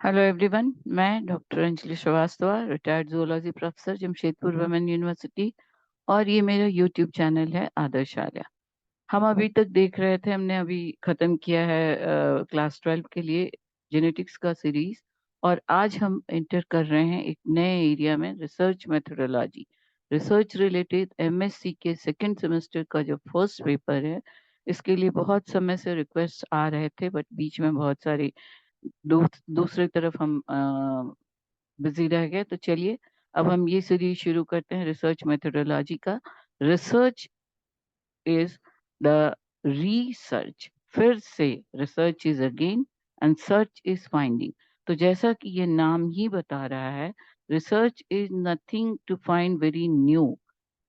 Hello everyone, मैं doctor Anjali Srivastava, retired zoology professor, Jamshedpur women university. और ये मेरा यूट्यूब चैनल है आदर्शालय। हम अभी तक देख रहे थे, हमने अभी खत्म किया है क्लास 12 के लिए जेनेटिक्स का सीरीज। और आज हम इंटर कर रहे हैं एक नए एरिया में, research methodology. Research related MSc के सेकंड सेमेस्टर का जो फर्स्ट पेपर है, इसके लिए बहुत समय से रिक्वेस्ट आ रहे थे, बट बीच में बहुत सारी दूसरी तरफ हम बिजी रह गए। तो चलिए, अब हम ये सीरीज शुरू करते हैं रिसर्च मेथोडोलॉजी का। रिसर्च इज द रीसर्च, फिर से research is again and search is finding. तो जैसा कि ये नाम ही बता रहा है, research is nothing to find very new.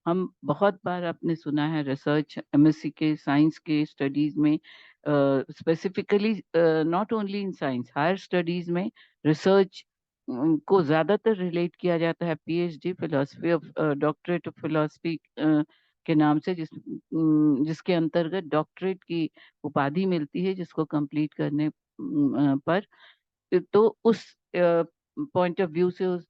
हम बहुत बार आपने सुना है रिसर्च एमएससी के साइंस के स्टडीज में, specifically not only in science, higher studies में रिसर्च को ज्यादातर रिलेट किया जाता है PhD, philosophy of doctorate of philosophy के नाम से, जिसके अंतर्गत डॉक्टरेट की उपाधि मिलती है जिसको कंप्लीट करने पर। तो उस पॉइंट ऑफ व्यू से, उस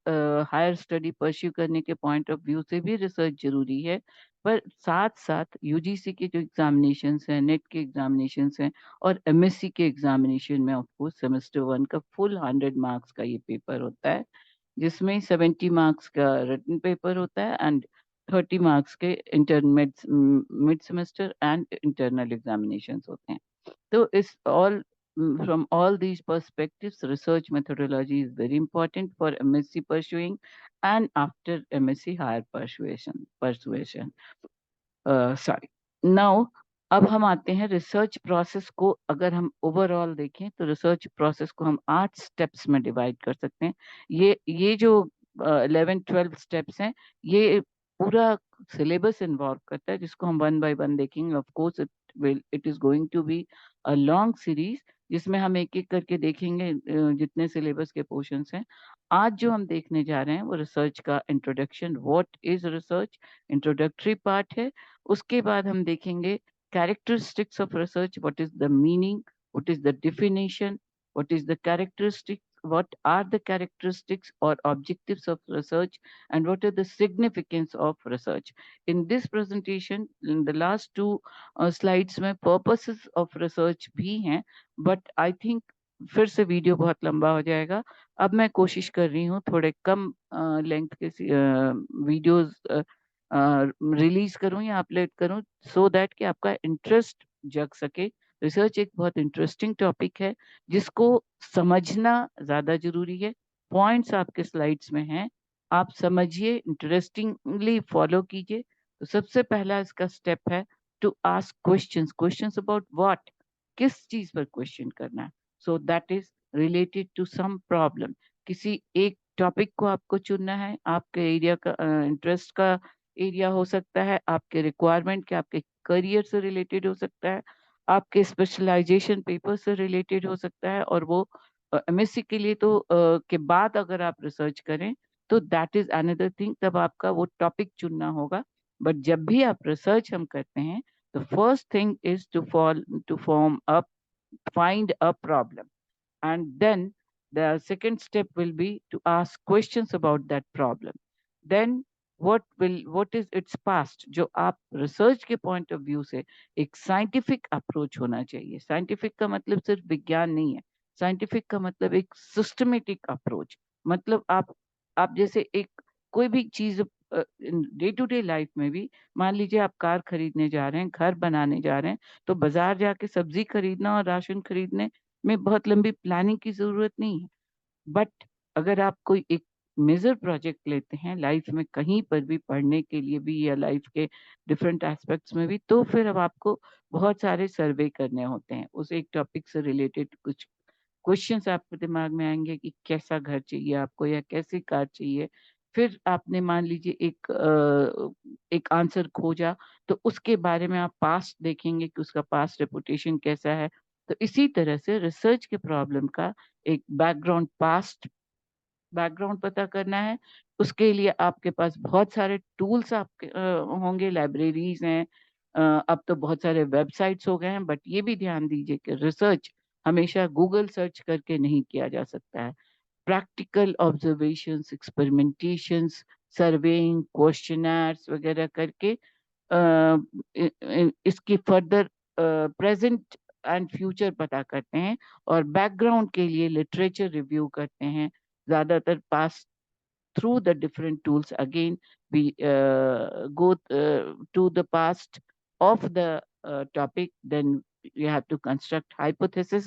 हायर स्टडी परस्यू करने के पॉइंट ऑफ व्यू से भी रिसर्च जरूरी है। पर साथ साथ यूजीसी के जो एग्जामिनेशंस हैं, नेट के एग्जामिनेशंस हैं, और एमएससी के एग्जामिनेशन में ऑफ कोर्स सेमेस्टर 1 का फुल 100 मार्क्स का ये पेपर होता है, जिसमें 70 मार्क्स का रिटन पेपर होता है एंड 30 मार्क्स के इंटरमीड mid semester and internal examinations होते हैं। So it's all from all these perspectives, research methodology is very important for MSc pursuing and after MSc higher persuasion. Sorry. Now, अब हम आते हैं रिसर्च प्रोसेस को। अगर हम ओवरऑल देखें तो रिसर्च प्रोसेस को हम 8 स्टेप्स में डिवाइड कर सकते हैं। ये जो 11-12 स्टेप्स हैं, ये पूरा सिलेबस इन्वॉल्व करता है, जिसको हम वन बाय वन देखेंगे। Of course it is going to be a long series, जिसमें हम एक एक करके देखेंगे जितने सिलेबस के पोर्शंस हैं। आज जो हम देखने जा रहे हैं वो रिसर्च का introduction, what is research, introductory part है। उसके बाद हम देखेंगे characteristics of research, what is the meaning, what is the definition, what is the characteristics, what are the characteristics or objectives of research, and what are the significance of research. In this presentation, in the last two slides में purposes of research भी हैं, but I think फिर से video बहुत लंबा हो जाएगा। अब मैं कोशिश कर रही हूँ थोड़े कम लेंथ के वीडियोस रिलीज करूं या अपलोड करूं, सो दैट कि आपका इंटरेस्ट जग सके। रिसर्च एक बहुत इंटरेस्टिंग टॉपिक है, जिसको समझना ज्यादा जरूरी है। पॉइंट्स आपके स्लाइड्स में हैं, आप समझिए, इंटरेस्टिंगली फॉलो कीजिए। तो सबसे पहला इसका स्टेप है to ask questions. Questions about what, किस चीज पर क्वेश्चन करना है। So that is related to some problem. किसी एक टॉपिक को आपको चुनना है, आपके एरिया का इंटरेस्ट का एरिया हो सकता है, आपके रिक्वायरमेंट के, आपके करियर से रिलेटेड हो सकता है, आपके स्पेशलाइजेशन पेपर से रिलेटेड हो सकता है। और वो एमएससी के लिए तो के बाद अगर आप रिसर्च करें तो दैट इज अनदर थिंग, तब आपका वो टॉपिक चुनना होगा। बट जब भी आप रिसर्च हम करते हैं, तो first thing is to form up, find a problem, and then the second step will be to ask questions about that problem. Then what is its past, जो आप रिसर्च के पॉइंट ऑफ व्यू से एक scientific approach होना चाहिए। Scientific का मतलब सिर्फ विज्ञान नहीं है, साइंटिफिक का मतलब एक सिस्टमेटिक अप्रोच। मतलब आप जैसे एक कोई भी चीज डे टू डे लाइफ में भी, मान लीजिए आप कार खरीदने जा रहे हैं, घर बनाने जा रहे हैं, तो बाजार जाके सब्जी खरीदना और राशन खरीदने में बहुत लंबी प्लानिंग की जरूरत नहीं है। बट अगर आप कोई एक मेजर प्रोजेक्ट लेते हैं लाइफ में, कहीं पर भी पढ़ने के लिए भी या लाइफ के डिफरेंट एस्पेक्ट्स में भी, तो फिर अब आपको बहुत सारे सर्वे करने होते हैं। उस एक टॉपिक से रिलेटेड कुछ क्वेश्चंस आपके दिमाग में आएंगे कि कैसा घर चाहिए आपको या कैसी कार चाहिए। फिर आपने मान लीजिए एक आंसर खोजा, तो उसके बारे में आप पास्ट देखेंगे कि उसका पास्ट रेपुटेशन कैसा है। तो इसी तरह से रिसर्च के प्रॉब्लम का एक बैकग्राउंड, पास्ट बैकग्राउंड पता करना है। उसके लिए आपके पास बहुत सारे टूल्स आपके होंगे, लाइब्रेरीज हैं, अब तो बहुत सारे वेबसाइट्स हो गए हैं। बट ये भी ध्यान दीजिए कि रिसर्च हमेशा गूगल सर्च करके नहीं किया जा सकता है। Practical observations, experimentations, surveying, questioners वगैरह करके इसकी फर्दर प्रेजेंट एंड फ्यूचर पता करते हैं, और बैकग्राउंड के लिए लिटरेचर रिव्यू करते हैं। ज्यादातर पास through the different tools. Again, we go to the past of the topic. Then you have to construct hypotheses.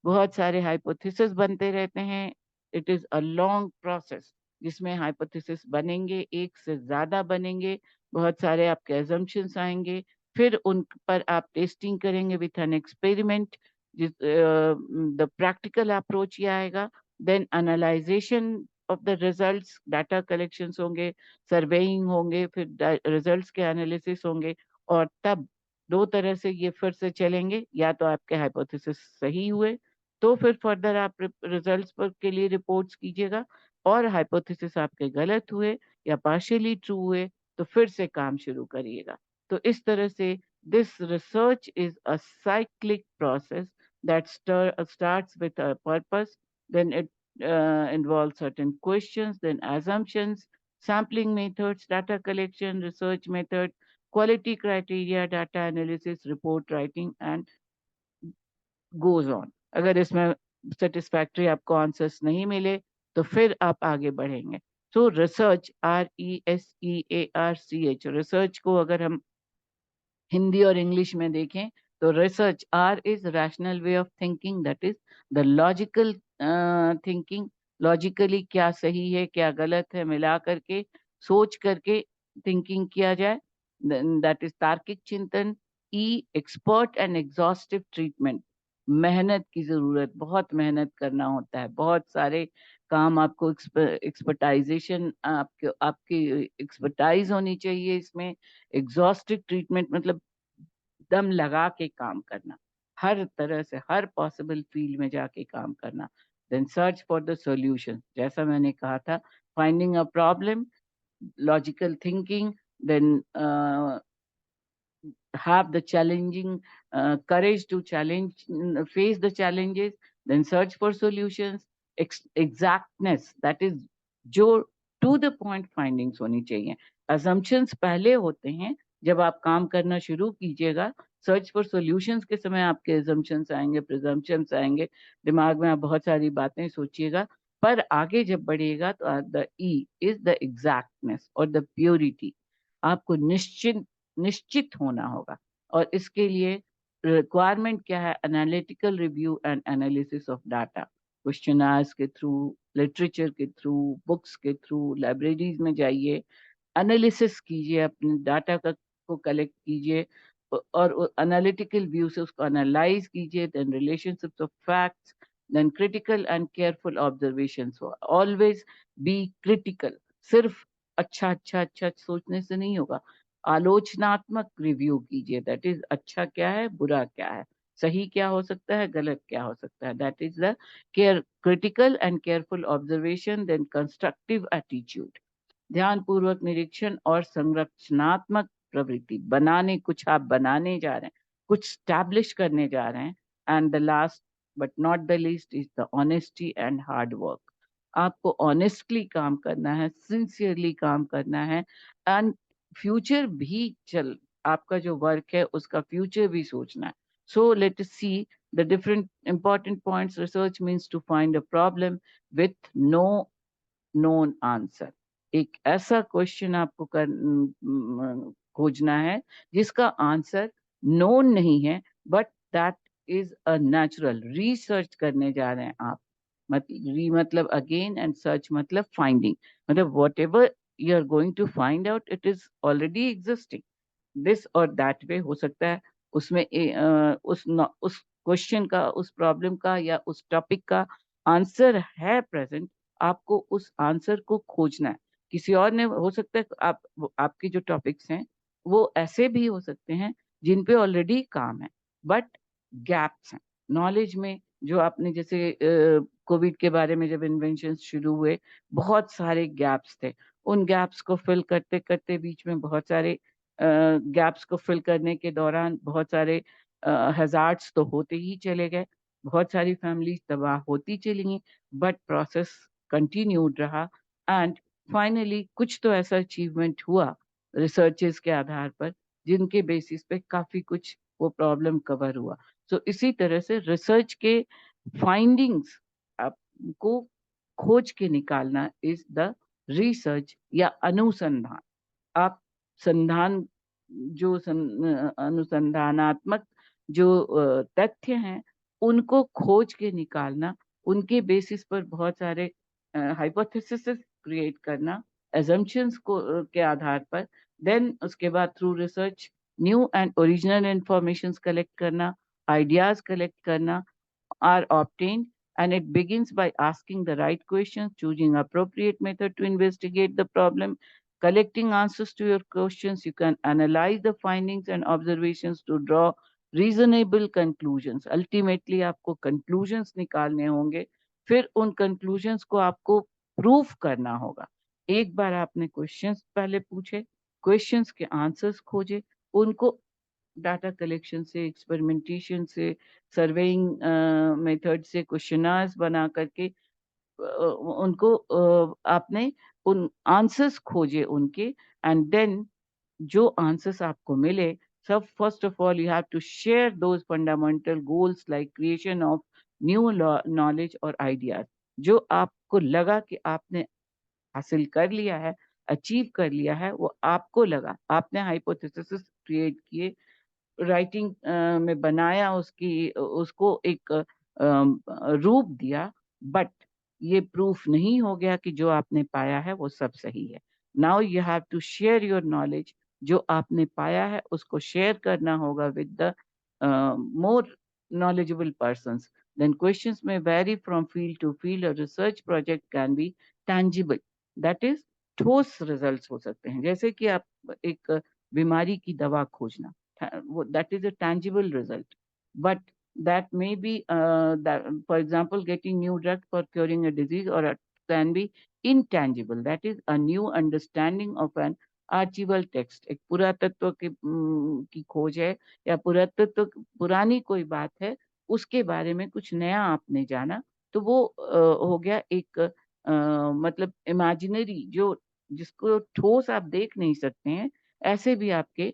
बहुत सारे hypotheses बनते रहते हैं। It is a long process जिसमें hypotheses बनेंगे, एक से ज्यादा बनेंगे, बहुत सारे आपके assumptions आएंगे, फिर उन पर आप टेस्टिंग करेंगे with an experiment। जिस the practical approach ये आएगा। Then analyzation of the results, data collections होंगे, सर्वेइंग होंगे, फिर रिजल्ट्स के एनालिसिस होंगे, और तब दो तरह से ये फिर से चलेंगे। या तो आपके हाइपोथेसिस सही हुए तो फिर फर्दर आप रिजल्ट्स पर के लिए रिपोर्ट्स कीजिएगा, और हाइपोथेसिस आपके गलत हुए या पार्शियली ट्रू हुए तो फिर से काम शुरू करिएगा। तो इस तरह से this research is a cyclic process that starts with a purpose, then it involve certain questions, then assumptions, sampling methods, data collection, research method, quality criteria, data analysis, report writing, and goes on. अगर इसमें satisfactory आपको answers नहीं मिले तो फिर आप आगे बढ़ेंगे। तो रिसर्च, RESEARCH, रिसर्च को अगर हम हिंदी और इंग्लिश में देखें तो research, R is rational way of thinking, that is the logical thinking. Logically क्या सही है क्या गलत है मिला करके सोच करके थिंकिंग किया जाए, दैट इज तार्किक चिंतन। ई, एक्सपर्ट एंड एग्जॉस्टिव ट्रीटमेंट, मेहनत की जरूरत, बहुत मेहनत करना होता है, बहुत सारे काम आपको एक्सपर्टाइजेशन, आपके आपकी एक्सपर्टाइज होनी चाहिए इसमें। एग्जॉस्टिव ट्रीटमेंट मतलब दम लगा के काम करना, हर तरह से हर पॉसिबल फील्ड में जाके काम करना। Then search for the solution, जैसा मैंने कहा था, finding a problem, logical thinking, then have the challenging courage to challenge, face the challenges, then search for solutions, exactness, that is जो to the point findings होनी चाहिए। assumptions पहले होते हैं जब आप काम करना शुरू कीजिएगा, सर्च फॉर सॉल्यूशंस के समय आपके assumptions आएंगे, presumptions आएंगे, दिमाग में आप बहुत सारी बातें सोचिएगा, पर आगे जब बढ़िएगा तो the E is the exactness और द प्योरिटी। आपको निश्चित होना होगा, और इसके लिए रिक्वायरमेंट क्या है? Analytical review and analysis of data, questioners के थ्रू, लिटरेचर के थ्रू, बुक्स के थ्रू, लाइब्रेरीज में जाइए, एनालिसिस कीजिए, अपने डाटा का को कलेक्ट कीजिए, और एनालिटिकल व्यू से उसको एनालाइज कीजिए, then relationships of facts, then critical and careful observations. Always be critical, सिर्फ अच्छा अच्छा अच्छा सोचने से नहीं होगा, आलोचनात्मक रिव्यू कीजिए, दैट इज अच्छा क्या है, बुरा क्या है, सही क्या हो सकता है, गलत क्या हो सकता है, that is the care, critical and careful observation. Then constructive attitude, ध्यान पूर्वक निरीक्षण और संरचनात्मक प्रवृत्ति, बनाने, कुछ आप बनाने जा रहे हैं, कुछ स्टैब्लिश करने जा रहे हैं। And the last but not the least is the honesty and hard work. आपको ऑनेस्टली काम करना है, सिंसियरली काम करना है, एंड फ्यूचर भी चल, आपका जो वर्क है उसका फ्यूचर भी सोचना है। So let us see the different important points. Research means to find a problem with no known answer. एक ऐसा क्वेश्चन आपको खोजना है जिसका आंसर नोन नहीं है, but that is a natural. Research करने जा रहे हैं आप, री मतलब अगेन एंड सर्च मतलब फाइंडिंग, मतलब whatever you are going to find out it is already existing, this और दैट वे हो सकता है। उसमें उस क्वेश्चन का, उस प्रॉब्लम का या उस टॉपिक का आंसर है प्रेजेंट, आपको उस आंसर को खोजना है। किसी और ने, हो सकता है आपके जो टॉपिक्स हैं वो ऐसे भी हो सकते हैं जिन पे ऑलरेडी काम है, बट गैप्स हैं नॉलेज में। जो आपने जैसे कोविड के बारे में जब इन्वेंशन शुरू हुए, बहुत सारे गैप्स थे, उन गैप्स को फिल करते करते बीच में बहुत सारे गैप्स को फिल करने के दौरान बहुत सारे हजार्ड्स तो होते ही चले गए। बहुत सारी फैमिलीज तबाह होती चली गई, बट प्रोसेस कंटिन्यूड रहा एंड फाइनली कुछ तो ऐसा अचीवमेंट हुआ रिसर्चेस के आधार पर जिनके बेसिस पे काफी कुछ वो प्रॉब्लम कवर हुआ। सो इसी तरह से रिसर्च के फाइंडिंग्स आपको खोज के निकालना इज द रिसर्च या अनुसंधान। आप संधान जो अनुसंधानात्मक जो तथ्य हैं उनको खोज के निकालना, उनके बेसिस पर बहुत सारे हाइपोथेसिस क्रिएट करना, एजम्पशंस को के आधार पर, देन उसके बाद through research new and original information collect करना, आइडियाज कलेक्ट करना are obtained, and it begins by asking the right questions, choosing appropriate method to investigate the problem, collecting answers to your questions. You can analyze the findings and observations to draw reasonable conclusions. Ultimately आपको conclusions निकालने होंगे, फिर उन conclusions को आपको proof करना होगा। एक बार आपने questions पहले पूछे, questions के answers खोजे, उनको डाटा कलेक्शन से, एक्सपेरिमेंटेशन से, सर्वेइंग मेथड से क्वेश्चनर्स बना करके उनको आपने उन आंसर्स खोजे उनके, एंड देन जो आंसर्स आपको मिले, सब first of all you have to share those fundamental goals like creation of new knowledge और आइडियाज। जो आपको लगा कि आपने हासिल कर लिया है, अचीव कर लिया है, वो आपको लगा, आपने हाइपोथेसिस क्रिएट किए, राइटिंग में बनाया, उसकी उसको एक रूप दिया, बट ये प्रूफ नहीं हो गया कि जो आपने पाया है वो सब सही है। Now you have to share your knowledge, जो आपने पाया है उसको शेयर करना होगा with the more knowledgeable persons. Then questions may vary from field to field. A research project can be tangible, that is ठोस results हो सकते हैं, जैसे कि आप एक बीमारी की दवा खोजना, that is a tangible result, but that may be that, for example, getting new drug for curing a disease, or it can be intangible, that is a new understanding of an archival text. एक पुरातत्व की खोज है, या पुरातत्व पुरानी कोई बात है, उसके बारे में कुछ नया आपने जाना, तो वो हो गया एक मतलब इमेजिनरी, जो जिसको ठोस आप देख नहीं सकते हैं, ऐसे भी आपके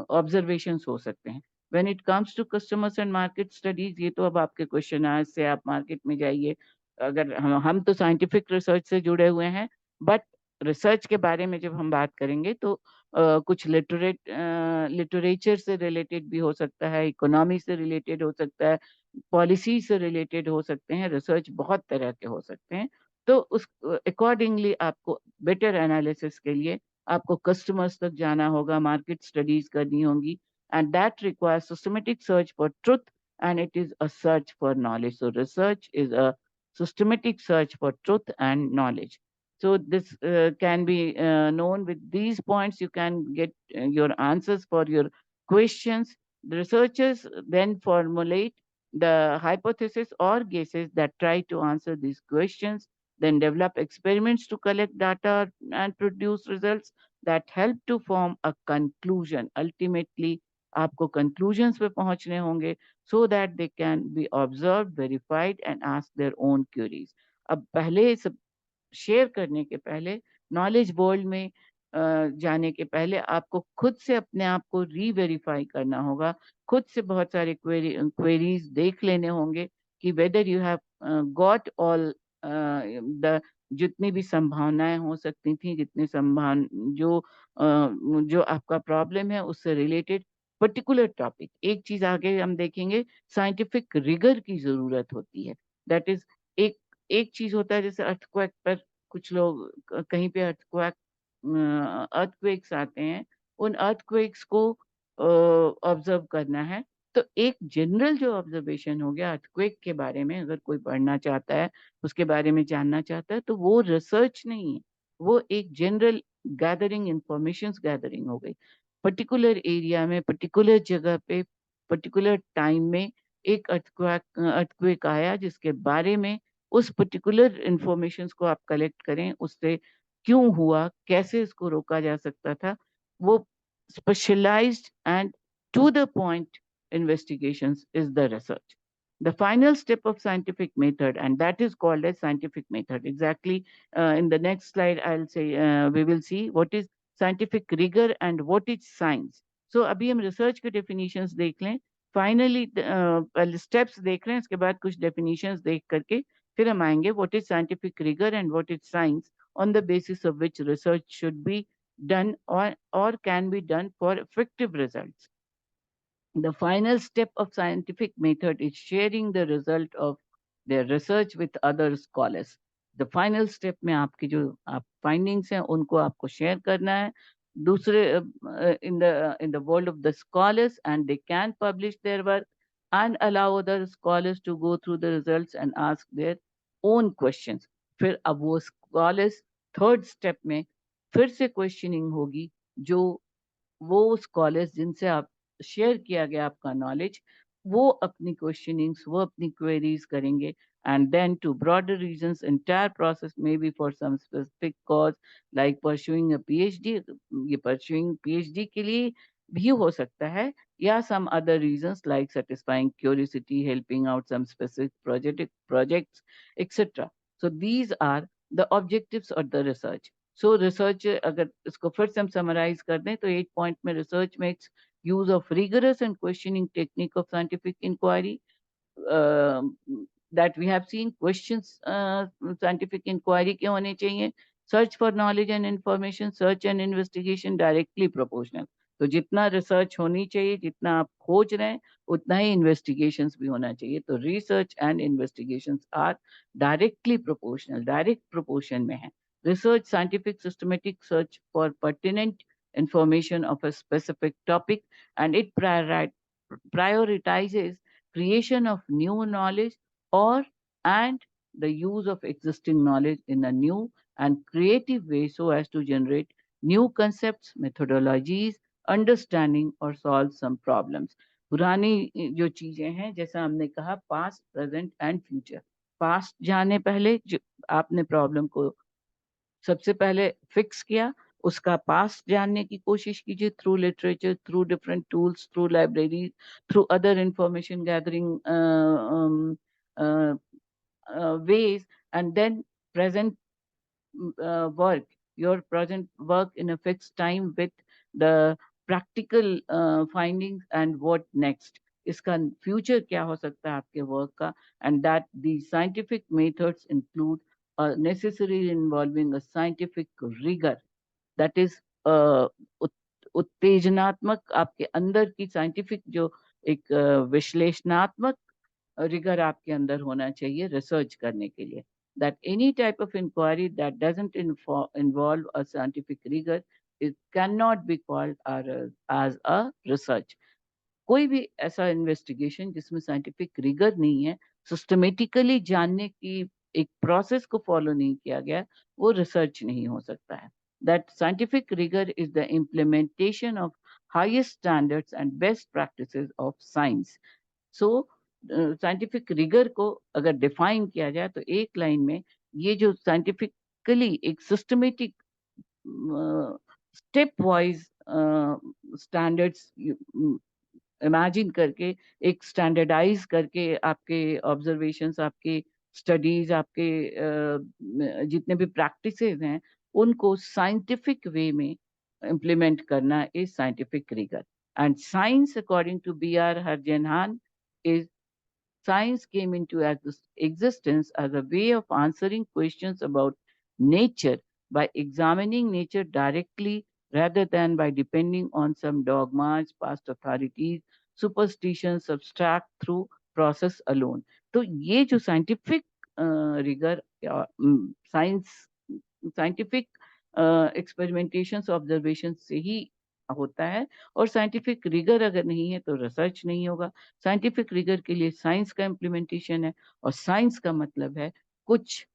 ऑब्जर्वेशंस हो सकते हैं। When it comes to customers and market studies, ये तो अब आपके क्वेश्चन आज से आप मार्केट में जाइए, अगर हम तो साइंटिफिक रिसर्च से जुड़े हुए हैं, बट रिसर्च के बारे में जब हम बात करेंगे तो कुछ लिटरेचर से रिलेटेड भी हो सकता है, इकोनॉमी से रिलेटेड हो सकता है, पॉलिसी से रिलेटेड हो सकते हैं, रिसर्च बहुत तरह के हो सकते हैं। तो उस अकॉर्डिंगली आपको बेटर एनालिसिस के लिए आपको कस्टमर्स तक जाना होगा, मार्केट स्टडीज करनी होंगी, and that requires systematic search for truth, and it is a search for knowledge. So research is a systematic search for truth and knowledge. So this can be known with these points. You can get your answers for your questions. The researchers then formulate the hypothesis or guesses that try to answer these questions, then develop experiments to collect data and produce results that help to form a conclusion. Ultimately, आपको conclusions पे पहुंचने होंगे, so that they can be observed, verified and ask their own queries. अब पहले सब share करने के पहले, नॉलेज बोर्ड में जाने के पहले आपको खुद से अपने आप को रीवेरीफाई करना होगा, खुद से बहुत सारे क्वेरीज देख लेने होंगे कि whether you have got all the, जितनी भी संभावनाएं हो सकती थी, जितनी जो जो आपका प्रॉब्लम है उससे रिलेटेड पर्टिकुलर टॉपिक। एक चीज आगे हम देखेंगे, साइंटिफिक रिगर की जरूरत होती है, दैट इज एक एक चीज होता है, जैसे अर्थक्वेक पर कुछ लोग कहीं पे अर्थक्वेक्स आते हैं, उन अर्थक्वेक्स को ऑब्जर्व करना है, तो एक जनरल जो ऑब्जर्वेशन हो गया अर्थक्वेक के बारे में, अगर कोई पढ़ना चाहता है, उसके बारे में जानना चाहता है, तो वो रिसर्च नहीं है, वो एक जनरल गैदरिंग, इंफॉर्मेशन गैदरिंग हो गई। पर्टिकुलर एरिया में, पर्टिकुलर जगह पे, पर्टिकुलर टाइम में एक अर्थक्वेक आया, जिसके बारे में उस पर्टिकुलर इंफॉर्मेशन को आप कलेक्ट करें, उससे क्यों हुआ, कैसे इसको रोका जा सकता था, वो specialised and to the point investigations is the research. The final step of scientific method, and that is called as scientific method. Exactly. In the next slide, I'll say we will see what is scientific rigor and what is science. So अभी हम research के definitions देख लें. Finally, पहले steps देख रहे हैं, इसके बाद कुछ definitions देख करके फिर हम आएंगे what is scientific rigor and what is science, on the basis of which research should be done or can be done for effective results. The final step of scientific method is sharing the result of their research with other scholars. The final step में आपकी जो आप findings हैं उनको आपको share करना है दूसरे in the world of the scholars, and they can publish their work and allow other scholars to go through the results and ask their own questions. फिर अब वो scholars third step में फिर से questioning होगी, जो वो स्कॉलर्स जिनसे आप शेयर किया गया आपका नॉलेज, वो अपनी क्वेश्चनिंग्स, वो अपनी क्वेरीज करेंगे. And then to broader reasons, entire process may be for some specific cause like pursuing a PhD. ये परस्यूइंग पीएचडी के लिए भी हो सकता है, या some other reasons like satisfying curiosity, helping out some specific projects etcetera. So these are the objectives of the research. So research, अगर इसको फिर से हम समराइज कर दें तो 8 पॉइंट में research makes use of rigorous and questioning technique of scientific inquiry. that we have seen questions, scientific inquiry के होने चाहिए. Search for knowledge and information, search and investigation directly proportional. तो जितना रिसर्च होनी चाहिए, जितना आप खोज रहे हैं, उतना ही इन्वेस्टिगेशंस भी होना चाहिए. तो research and investigations are directly proportional, direct proportion में है. Research, scientific systematic search for pertinent information of a specific topic, and it prioritizes creation of new knowledge or and the use of existing knowledge in a new and creative way so as to generate new concepts, methodologies, understanding or solve some problems. पुरानी जो चीजें हैं, जैसा हमने कहा, past, present and future. Past जाने पहले जो आपने प्रॉब्लम को सबसे पहले फिक्स किया, उसका पास्ट जानने की कोशिश कीजिए through literature, through different tools, through library, through other information gathering ways, and then present work, your present work in a fixed time with the practical findings and what next. इसका future क्या हो सकता है आपके work का, and that the scientific methods include necessarily involving a scientific rigor, that is उत्तेजनात्मक, आपके अंदर की साइंटिफिक जो एक विश्लेषणात्मक रिगर आपके अंदर होना चाहिए रिसर्च करने के लिए. That any type of inquiry that doesn't involve a scientific rigor, it cannot be called as a research. कोई भी ऐसा इन्वेस्टिगेशन जिसमें साइंटिफिक रिगर नहीं है, सिस्टमेटिकली जानने की एक प्रोसेस को फॉलो नहीं किया गया, वो रिसर्च नहीं हो सकता है. That scientific rigour is the implementation of highest standards and best practices of science. So scientific rigour को अगर डिफाइन किया जाए तो एक लाइन में, ये जो साइंटिफिकली एक systematic step wise standards imagine करके, एक स्टैंडर्डाइज करके आपके ऑब्जर्वेशंस, आपके स्टडीज, आपके जितने भी प्रैक्टिसेस हैं, उनको साइंटिफिक वे में इम्प्लीमेंट करना is scientific rigour. And science, according to B.R. Harjanhan, is science came into existence as a way of answering questions about nature by examining nature directly rather than by depending on some dogmas, past authorities, superstitions, abstract through process alone. तो ये जो scientific rigor, science, scientific experimentations, observation से ही होता है. और scientific rigour अगर नहीं है तो रिसर्च नहीं होगा. साइंटिफिक रिगर के लिए साइंस का इम्प्लीमेंटेशन है, और साइंस का मतलब है कुछ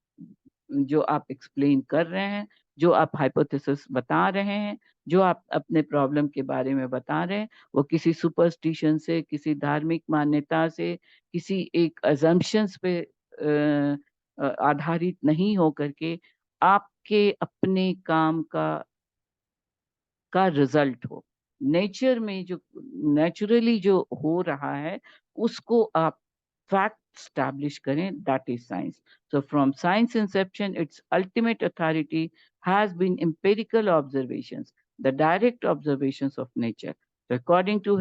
जो आप एक्सप्लेन कर रहे हैं, जो आप हाइपोथेसिस बता रहे हैं, जो आप अपने प्रॉब्लम के बारे में बता रहे हैं, वो किसी सुपरस्टिशन से, किसी धार्मिक मान्यता से, किसी एक अजम्पशंस पे आधारित नहीं हो करके आपके अपने काम का रिजल्ट हो. नेचर में जो नेचुरली जो हो रहा है, उसको आप फैक्ट establish करें, that is science. So from science inception, its ultimate authority has been empirical observations, the direct observations of nature. So according to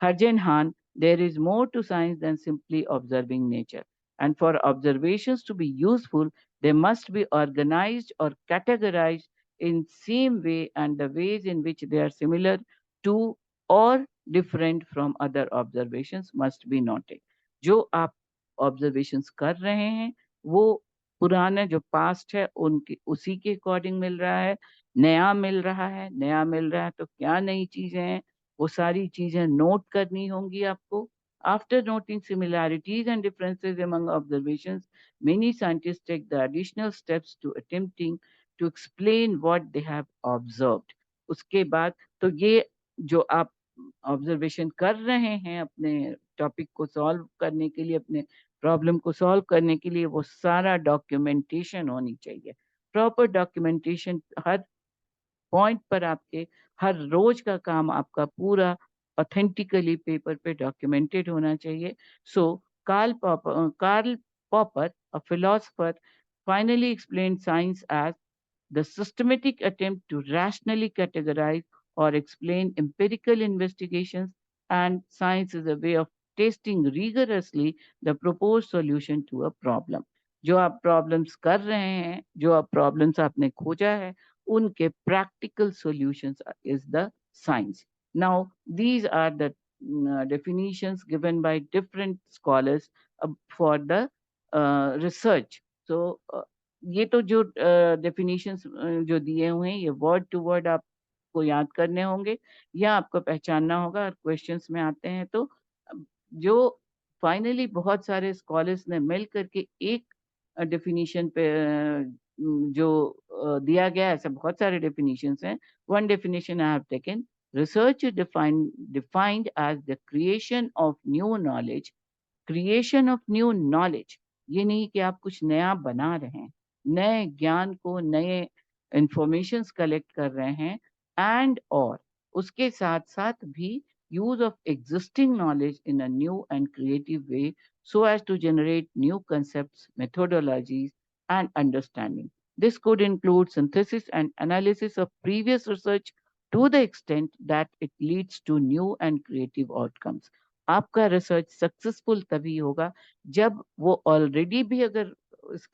Harjan Han, there is more to science than simply observing nature. And for observations to be useful, they must be organized or categorized in same way, and the ways in which they are similar to or different from other observations must be noted. जो आप observations कर रहे हैं वो पुराने जो past है उनके उसी के अकॉर्डिंग मिल रहा है, नया मिल रहा है, नया मिल रहा है तो क्या नई चीजें हैं, वो सारी चीजें नोट करनी होंगी आपको. After noting similarities and differences among observations, many scientists take the additional steps to attempting to explain what they have observed. उसके बाद तो ये जो आप ऑब्जर्वेशन कर रहे हैं अपने टॉपिक को सॉल्व करने के लिए, अपने प्रॉब्लम को सॉल्व करने के लिए, वो सारा डॉक्यूमेंटेशन होनी चाहिए. प्रॉपर डॉक्यूमेंटेशन हर पॉइंट पर आपके, हर रोज का काम आपका पूरा ऑथेंटिकली पेपर पे डॉक्यूमेंटेड होना चाहिए. So Karl Popper, a philosopher, finally explained science as the systematic attempt to rationally categorize or explain empirical investigations, and science is a way of testing rigorously the proposed solution to a problem. जो आप problems कर रहे हैं, जो आप problems आपने खोजा है, उनके practical solutions is the science. Now, these are the definitions given by different scholars for the research. So, ये तो जो डेफिनेशंस जो दिए हुए हैं, ये वर्ड टू वर्ड आपको याद करने होंगे या आपको पहचानना होगा. और क्वेश्चंस में आते हैं तो जो फाइनली बहुत सारे स्कॉलर्स ने मिल करके एक डेफिनेशन पे जो दिया गया, ऐसे बहुत सारे डेफिनेशंस हैं. One definition I have taken: research defined as the creation of new knowledge. Creation of new knowledge, ये नहीं कि आप कुछ नया बना रहे हैं, नए ज्ञान को, नए इंफॉर्मेशंस कलेक्ट कर रहे हैं, एंड और उसके साथ साथ भी use of existing knowledge in a new and creative way so as to generate new concepts, methodologies, and understanding. This could include synthesis and analysis of previous research to the extent that it leads to new and creative outcomes. आपका research successful तभी होगा जब वो already भी अगर उस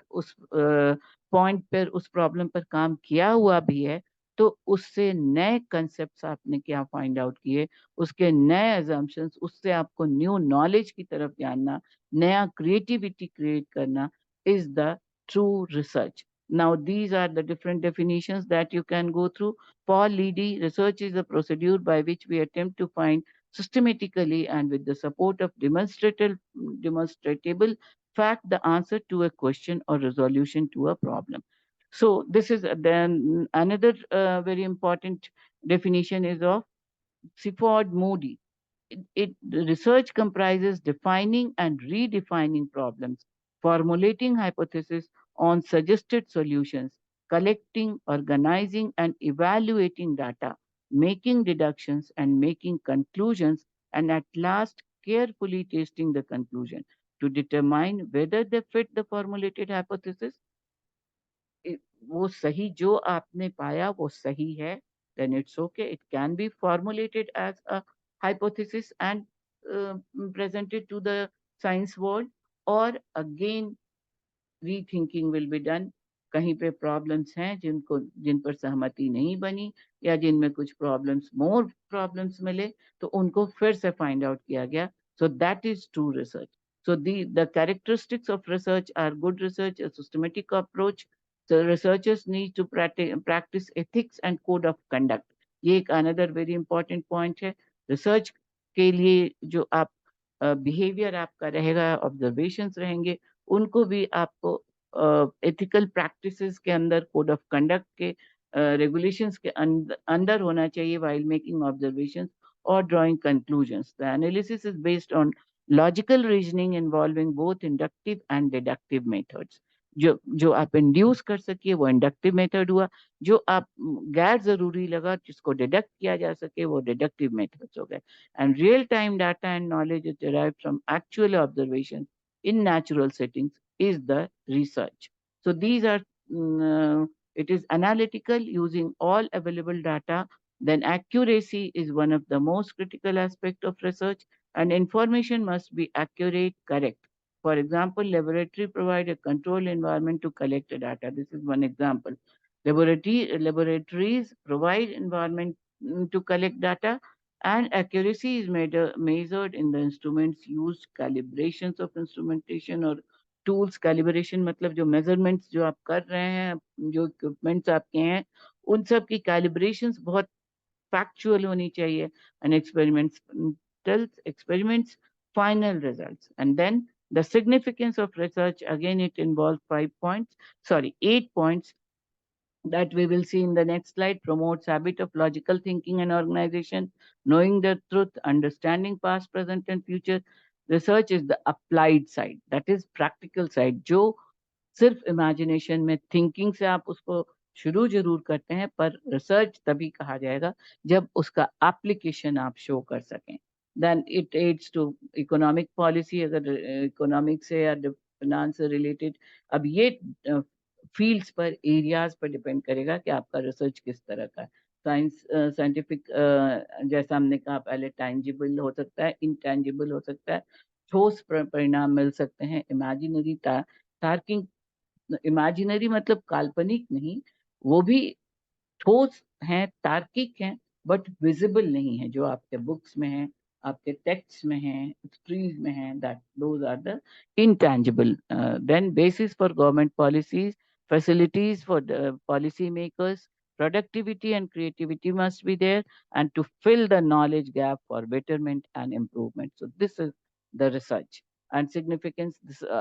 point पर, उस प्रॉब्लम पर काम किया हुआ भी है, तो उससे नए कंसेप्ट्स आपने क्या फाइंड आउट किए, उसके नए अजम्पशंस, उससे आपको न्यू नॉलेज की तरफ जानना, नया क्रिएटिविटी क्रिएट करना is the true research. Now, these are the different definitions that you can go through. For Leedy, research is a procedure by which we attempt to find systematically and with the support of demonstrable fact the answer to a question or resolution to a problem. So this is then another very important definition is of Sifford Moody. Research comprises defining and redefining problems, formulating hypotheses on suggested solutions, collecting, organizing, and evaluating data, making deductions and making conclusions, and at last carefully testing the conclusion to determine whether they fit the formulated hypothesis. वो सही जो आपने पाया वो सही है, then it's okay. It can be formulated as a hypothesis and presented to the science world, or again rethinking will be done. कहीं पे प्रॉब्लम्स हैं जिन पर सहमति नहीं बनी, या जिनमें कुछ प्रॉब्लम्स, मोर प्रॉब्लम्स मिले, तो उनको फिर से फाइंड आउट किया गया. सो that is true research. So the characteristics of research are good research, a systematic approach. So researchers need to practice ethics and code of conduct. ये एक another very important point है. Research के लिए जो आप behaviour आपका रहेगा, observations रहेंगे, उनको भी आपको एथिकल प्रैक्टिसेस के अंदर, कोड ऑफ कंडक्ट के रेगुलेशंस के अंदर होना चाहिए while making observations or drawing conclusions. The analysis is based on logical reasoning involving both inductive and deductive methods. जो जो आप इंड्यूस कर सकिए वो इंडक्टिव मेथड हुआ, जो आप गैर जरूरी लगा जिसको डिडक्ट किया जा सके वो डिडक्टिव मेथड्स हो गए. And real time data and knowledge is derived from actual observations in natural settings is the research. So these are, it is analytical using all available data. Then accuracy is one of the most critical aspect of research, and information must be accurate, correct. For example, laboratory provide a controlled environment to collect the data. This is one example. Laboratories provide environment to collect data, and accuracy is measured in the instruments used, calibrations of instrumentation or tools. Calibration मतलब जो measurements जो आप कर रहे हैं, जो equipments आपके हैं, उन सब की calibrations बहुत factual होनी चाहिए. And experiments final results. And then the significance of research, again it involves 8 points that we will see in the next slide. Promotes habit of logical thinking and organization, knowing the truth, understanding past, present and future. Research is the applied side, that is practical side, जो सिर्फ imagination में thinking से आप उसको शुरू जरूर करते हैं, पर रिसर्च तभी कहा जाएगा जब उसका एप्लीकेशन आप शो कर सकें. Then it adds to economic policy. अगर इकोनॉमिक से या फाइनेंस से रिलेटेड, अब ये फील्ड्स पर, एरियाज पर डिपेंड करेगा कि आपका रिसर्च किस तरह का है. साइंटिफिक, जैसा हमने कहा पहले, टैंजिबल हो सकता है, इनटैंजिबल हो सकता है, ठोस परिणाम मिल सकते हैं, इमेजिनरी, तार्किक. इमेजिनरी मतलब काल्पनिक नहीं, वो भी ठोस हैं, तार्किक हैं, बट विजिबल नहीं है, जो आपके बुक्स में है, आपके टेक्स्ट में है, ट्रीज में है. That those are the intangible. Then basis for government policies, facilities for the policy makers, productivity and creativity must be there, and to fill the knowledge gap for betterment and improvement. So this is the research and significance.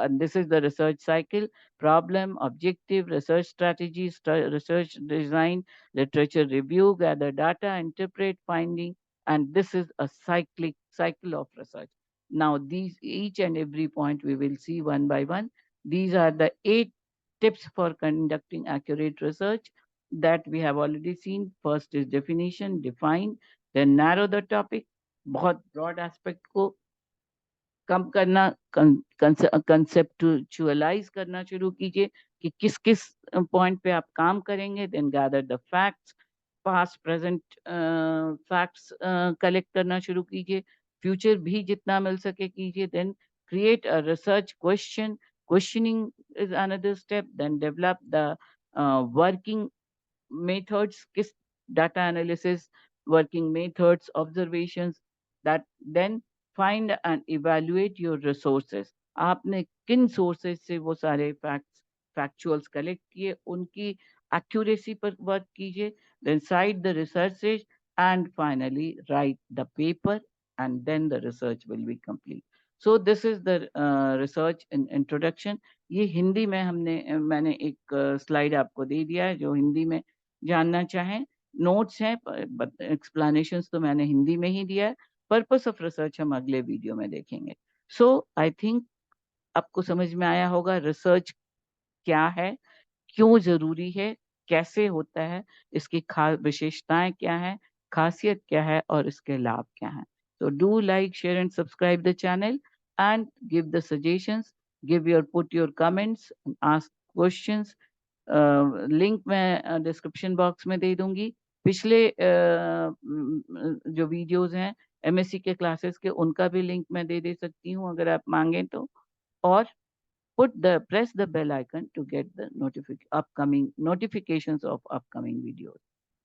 This is the research cycle: problem, objective, research strategy, research design, literature review, gather data, interpret finding, and this is a cycle of research. Now, these each and every point we will see one by one. These are the 8 tips for conducting accurate research that we have already seen. First is definition, define, then narrow the topic. बहुत broad aspect को कम करना, conceptualise करना शुरू कीजिए कि किस किस point पे आप काम करेंगे. Then gather the facts, past present facts collect करना शुरू कीजिए, फ्यूचर भी जितना मिल सके कीजिए. Then create a research question, questioning is another step. Then develop the working methods, किस data analysis, working methods, observations. That then find and evaluate your resources. आपने किन sources से वो सारे factuals collect किए, उनकी accuracy पर work कीजिए. Then cite the researches and finally write the paper, and then the research will be complete. So this is the research in introduction. ये हिंदी में मैंने एक स्लाइड आपको दे दिया है जो हिंदी में जानना चाहें. नोट्स हैं, एक्सप्लेनेशंस तो मैंने हिंदी में ही दिया है. पर्पस ऑफ रिसर्च हम अगले वीडियो में देखेंगे. सो आई थिंक आपको समझ में आया होगा रिसर्च क्या है, क्यों जरूरी है, कैसे होता है, इसकी खास विशेषताएं क्या है, खासियत क्या है और इसके लाभ क्या हैं. So do like, share and subscribe the channel and give the suggestions, put your comments, ask questions. Link मैं डिस्क्रिप्शन बॉक्स में दे दूंगी. पिछले जो वीडियोस हैं एमएससी के क्लासेस के, उनका भी लिंक मैं दे सकती हूँ अगर आप मांगें तो. और press the bell icon to get the upcoming notifications of upcoming videos.